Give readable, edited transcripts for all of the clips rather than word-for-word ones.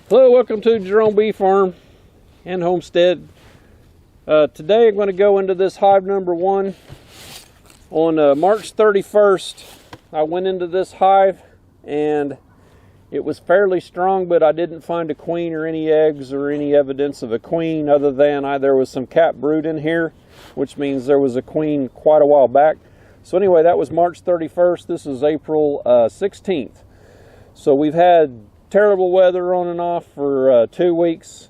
Hello, welcome to Jerome Bee Farm and Homestead. Today I'm going to go into this hive number 1. On March 31st, I went into this hive and it was fairly strong, but I didn't find a queen or any eggs or any evidence of a queen other than there was some capped brood in here, which means there was a queen quite a while back. So anyway, that was March 31st. This is April 16th. So we've had terrible weather on and off for 2 weeks,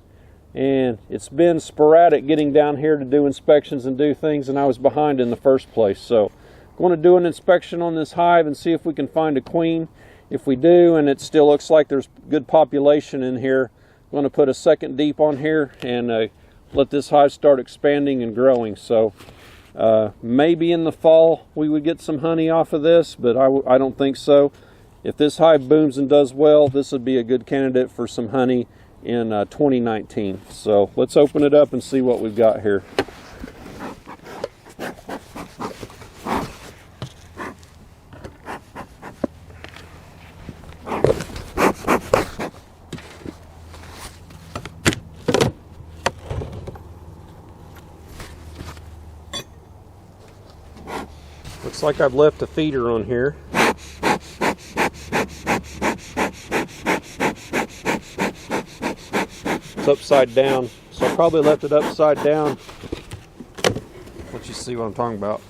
and it's been sporadic getting down here to do inspections and do things, and I was behind in the first place. So I'm going to do an inspection on this hive and see if we can find a queen. If we do, and it still looks like there's good population in here, I'm going to put a second deep on here and let this hive start expanding and growing. So maybe in the fall we would get some honey off of this, but I don't think so. If this hive booms and does well, this would be a good candidate for some honey in 2019. So let's open it up and see what we've got here. Looks like I've left a feeder on here. Upside down, so I probably left it upside down. Let you see what I'm talking about.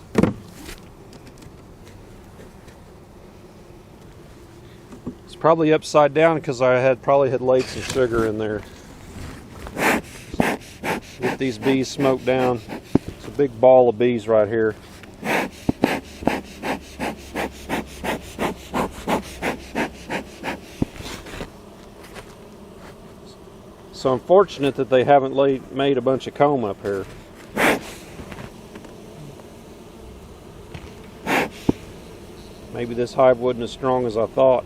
It's probably upside down because I probably had laid some sugar in there. Get these bees smoked down. It's a big ball of bees right here. So I'm fortunate that they haven't made a bunch of comb up here. Maybe this hive wasn't as strong as I thought.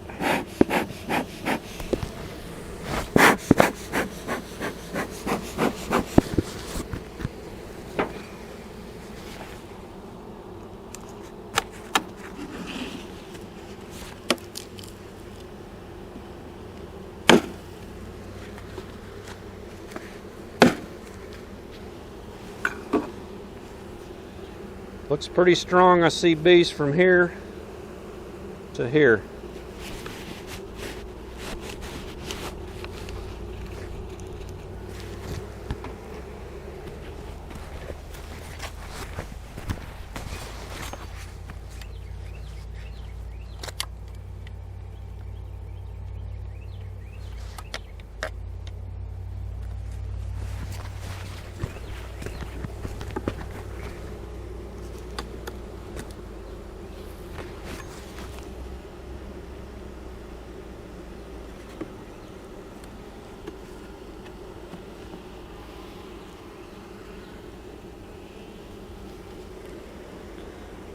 Looks pretty strong. I see bees from here to here.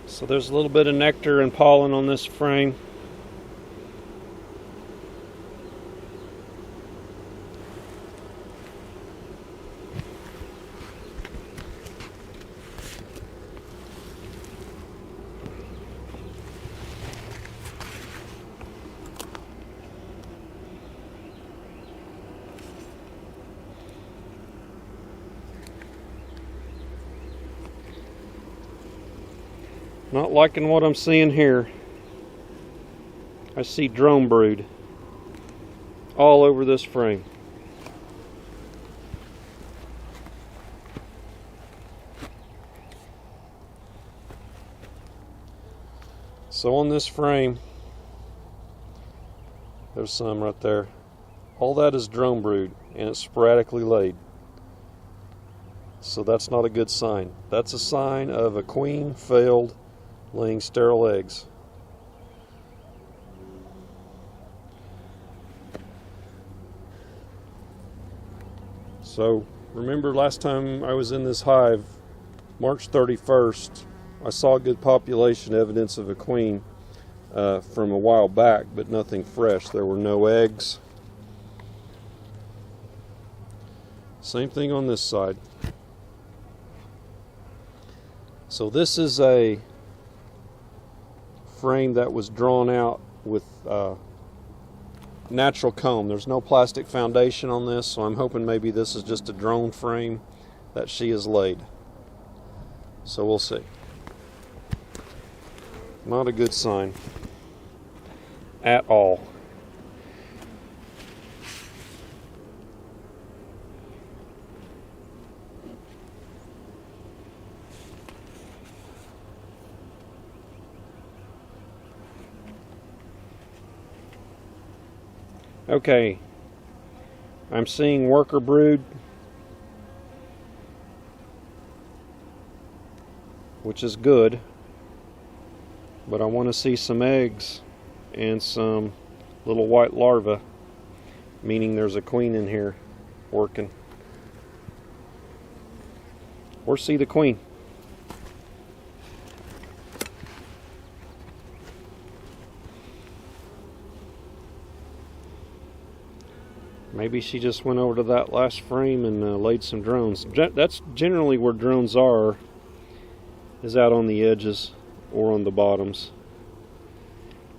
So there's a little bit of nectar and pollen on this frame. Not liking what I'm seeing here. I see drone brood all over this frame. So on this frame, there's some right there. All that is drone brood, and it's sporadically laid. So that's not a good sign. That's a sign of a queen failed laying sterile eggs. So remember last time I was in this hive, March 31st, I saw good population evidence of a queen from a while back, but nothing fresh. There were no eggs. Same thing on this side. So this is a frame that was drawn out with natural comb. There's no plastic foundation on this, so I'm hoping maybe this is just a drone frame that she has laid. So we'll see. Not a good sign at all. Okay, I'm seeing worker brood, which is good, but I want to see some eggs and some little white larvae, meaning there's a queen in here working. Or see the queen. Maybe she just went over to that last frame and laid some drones. That's generally where drones are, is out on the edges or on the bottoms.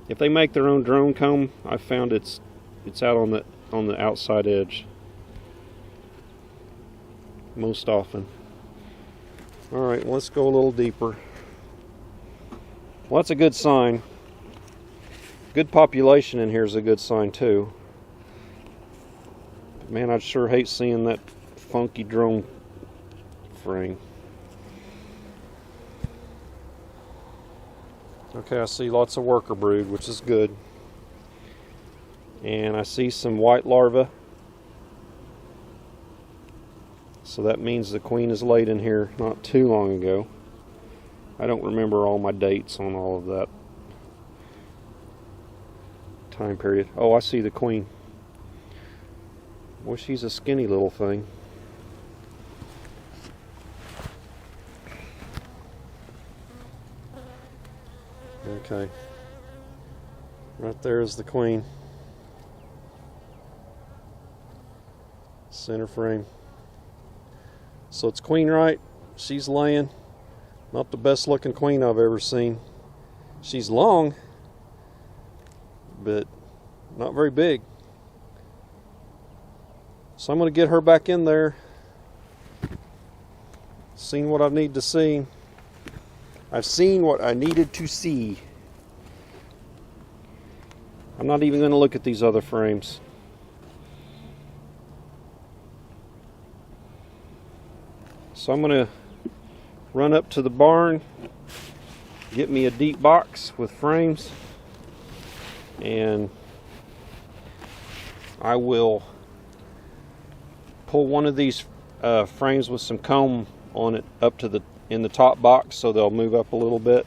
If they make their own drone comb, I found it's out on the outside edge most often. All right, let's go a little deeper. Well, that's a good sign. Good population in here is a good sign too. Man, I'd sure hate seeing that funky drone frame. Okay, I see lots of worker brood, which is good. And I see some white larvae. So that means the queen is laid in here not too long ago. I don't remember all my dates on all of that time period. Oh, I see the queen. Boy, she's a skinny little thing. Okay. Right there is the queen. Center frame. So it's queen right. She's laying. Not the best looking queen I've ever seen. She's long, but not very big. So I'm going to get her back in there. Seen what I need to see. I've seen what I needed to see. I'm not even going to look at these other frames. So I'm going to run up to the barn, get me a deep box with frames, and I will pull one of these frames with some comb on it up to in the top box so they'll move up a little bit.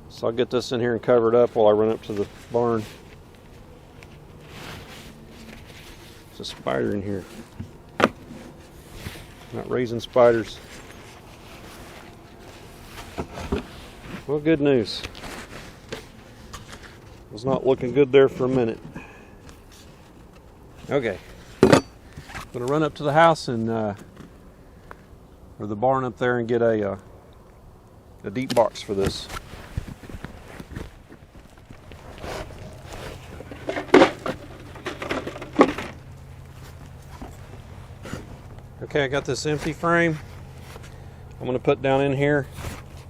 So I'll get this in here and cover it up while I run up to the barn. There's a spider in here. Not raising spiders. Well, good news. Was not looking good there for a minute. Okay. I'm going to run up to the house and or the barn up there and get a deep box for this. Okay, I got this empty frame I'm going to put down in here,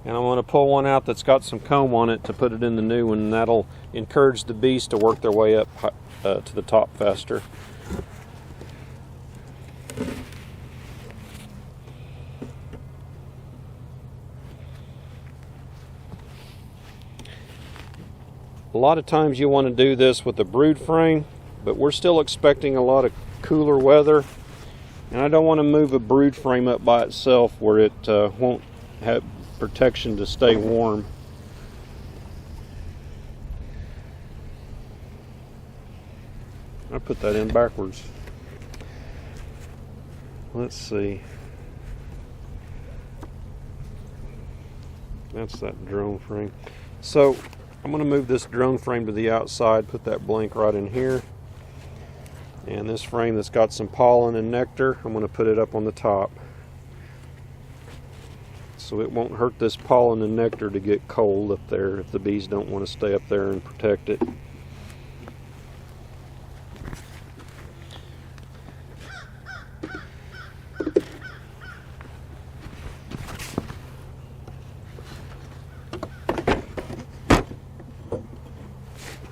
and I'm going to pull one out that's got some comb on it to put it in the new one, and that'll encourage the bees to work their way up to the top faster. A lot of times you want to do this with a brood frame, but we're still expecting a lot of cooler weather, and I don't want to move a brood frame up by itself where it won't have protection to stay warm. I put that in backwards. Let's see. That's that drone frame. So I'm going to move this drone frame to the outside, put that blank right in here. And this frame that's got some pollen and nectar, I'm going to put it up on the top. so it won't hurt this pollen and nectar to get cold up there if the bees don't want to stay up there and protect it.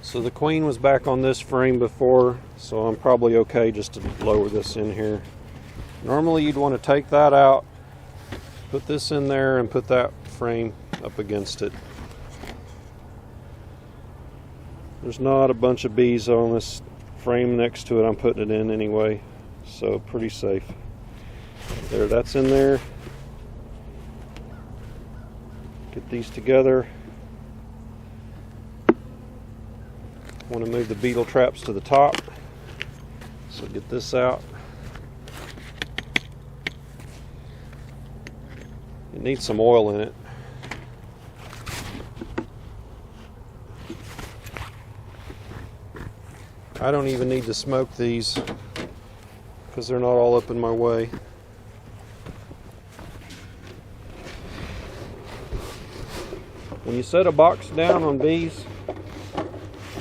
So the queen was back on this frame before, so I'm probably okay just to lower this in here. Normally you'd want to take that out, put this in there, and put that frame up against it. There's not a bunch of bees on this frame next to it. I'm putting it in anyway, so pretty safe. There, that's in there. Get these together. Want to move the beetle traps to the top, so get this out. It needs some oil in it. I don't even need to smoke these because they're not all up in my way. When you set a box down on bees,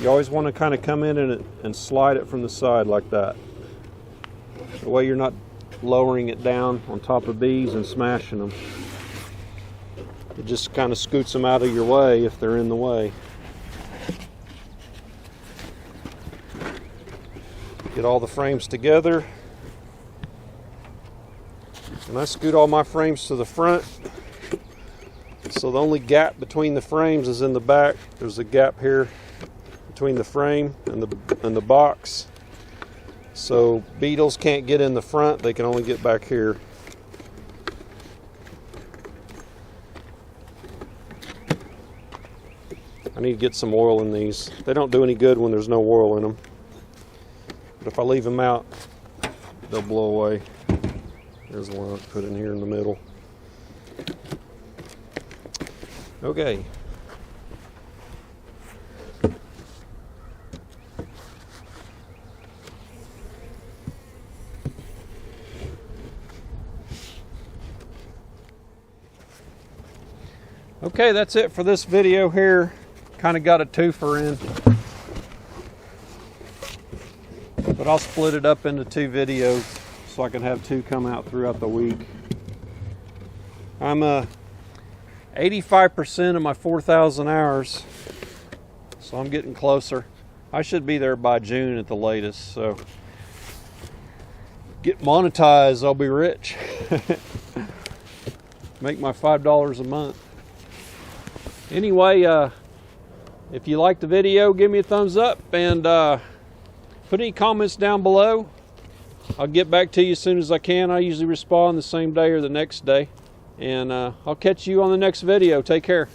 you always want to kind of come in and slide it from the side like that. The way you're not lowering it down on top of bees and smashing them. It just kind of scoots them out of your way if they're in the way. Get all the frames together. And I scoot all my frames to the front. So the only gap between the frames is in the back. There's a gap here between the frame and the box, so beetles can't get in the front, they can only get back here. I need to get some oil in these. They don't do any good when there's no oil in them, but if I leave them out, they'll blow away. There's one I put in here in the middle. Okay. Okay, that's it for this video here. Kind of got a twofer in, but I'll split it up into 2 videos so I can have 2 come out throughout the week. I'm 85% of my 4,000 hours, so I'm getting closer. I should be there by June at the latest, so get monetized, I'll be rich. Make my $5 a month. Anyway, if you liked the video, give me a thumbs up and put any comments down below. I'll get back to you as soon as I can. I usually respond the same day or the next day. And I'll catch you on the next video. Take care.